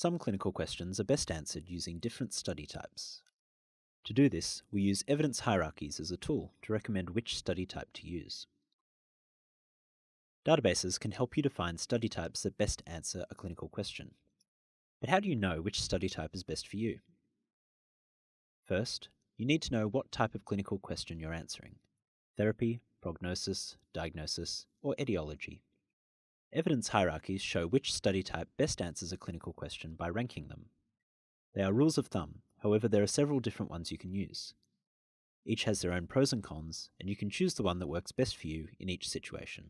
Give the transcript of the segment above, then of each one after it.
Some clinical questions are best answered using different study types. To do this, we use evidence hierarchies as a tool to recommend which study type to use. Databases can help you define study types that best answer a clinical question. But how do you know which study type is best for you? First, you need to know what type of clinical question you're answering: therapy, prognosis, diagnosis, or etiology. Evidence hierarchies show which study type best answers a clinical question by ranking them. They are rules of thumb, however there are several different ones you can use. Each has their own pros and cons, and you can choose the one that works best for you in each situation.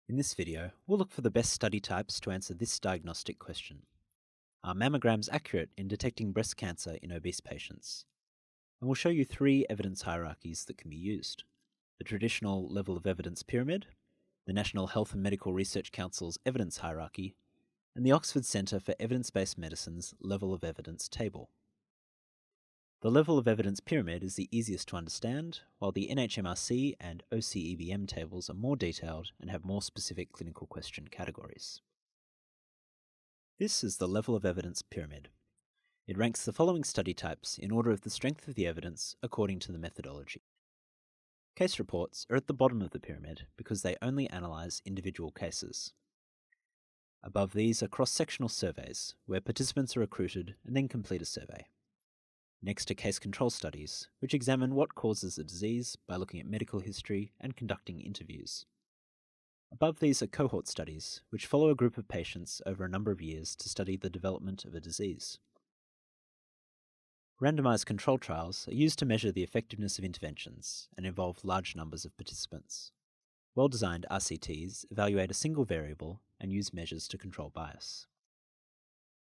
In this video, we'll look for the best study types to answer this diagnostic question. Are mammograms accurate in detecting breast cancer in obese patients? And we'll show you 3 evidence hierarchies that can be used: the traditional level of evidence pyramid, the National Health and Medical Research Council's evidence hierarchy, and the Oxford Centre for Evidence-Based Medicine's level of evidence table. The level of evidence pyramid is the easiest to understand, while the Nhmrc and OCEBM tables are more detailed and have more specific clinical question categories. This is the level of evidence pyramid. It ranks the following study types in order of the strength of the evidence according to the methodology. Case reports are at the bottom of the pyramid because they only analyse individual cases. Above these are cross-sectional surveys, where participants are recruited and then complete a survey. Next are case control studies, which examine what causes a disease by looking at medical history and conducting interviews. Above these are cohort studies, which follow a group of patients over a number of years to study the development of a disease. Randomized control trials are used to measure the effectiveness of interventions and involve large numbers of participants. Well-designed RCTs evaluate a single variable and use measures to control bias.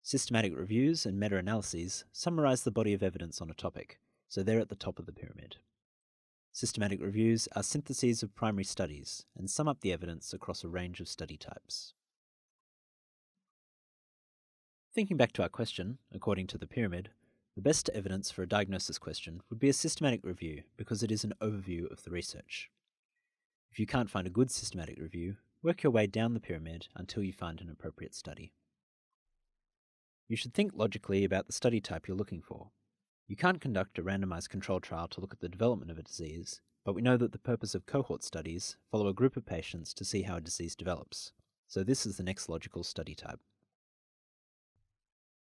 Systematic reviews and meta-analyses summarize the body of evidence on a topic, so they're at the top of the pyramid. Systematic reviews are syntheses of primary studies and sum up the evidence across a range of study types. Thinking back to our question, according to the pyramid, the best evidence for a diagnosis question would be a systematic review because it is an overview of the research. If you can't find a good systematic review, work your way down the pyramid until you find an appropriate study. You should think logically about the study type you're looking for. You can't conduct a randomized control trial to look at the development of a disease, but we know that the purpose of cohort studies follow a group of patients to see how a disease develops, so this is the next logical study type.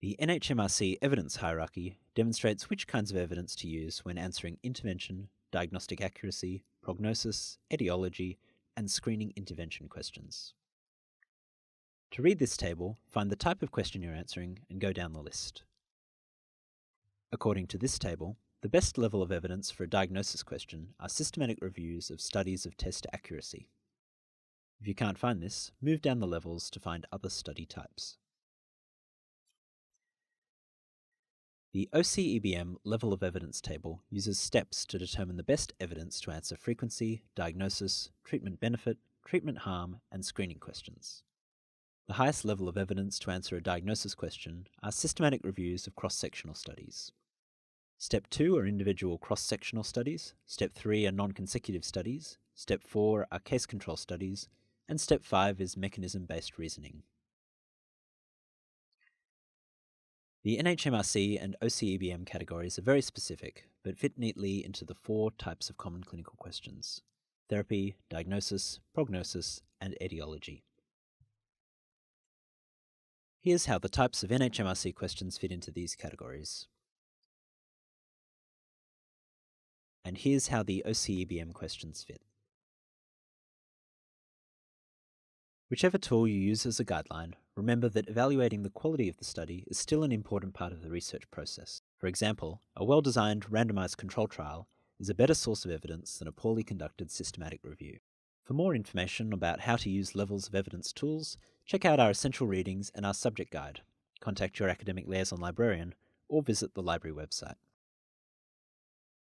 The Nhmrc evidence hierarchy demonstrates which kinds of evidence to use when answering intervention, diagnostic accuracy, prognosis, etiology, and screening intervention questions. To read this table, find the type of question you're answering and go down the list. According to this table, the best level of evidence for a diagnosis question are systematic reviews of studies of test accuracy. If you can't find this, move down the levels to find other study types. The OCEBM level of evidence table uses steps to determine the best evidence to answer frequency, diagnosis, treatment benefit, treatment harm, and screening questions. The highest level of evidence to answer a diagnosis question are systematic reviews of cross-sectional studies. Step 2 are individual cross-sectional studies, Step 3 are non-consecutive studies, Step 4 are case control studies, and Step 5 is mechanism-based reasoning. The Nhmrc and OCEBM categories are very specific, but fit neatly into the 4 types of common clinical questions: therapy, diagnosis, prognosis, and etiology. Here's how the types of Nhmrc questions fit into these categories. And here's how the OCEBM questions fit. Whichever tool you use as a guideline, remember that evaluating the quality of the study is still an important part of the research process. For example, a well-designed randomized control trial is a better source of evidence than a poorly conducted systematic review. For more information about how to use levels of evidence tools, check out our essential readings and our subject guide, contact your academic liaison librarian, or visit the library website.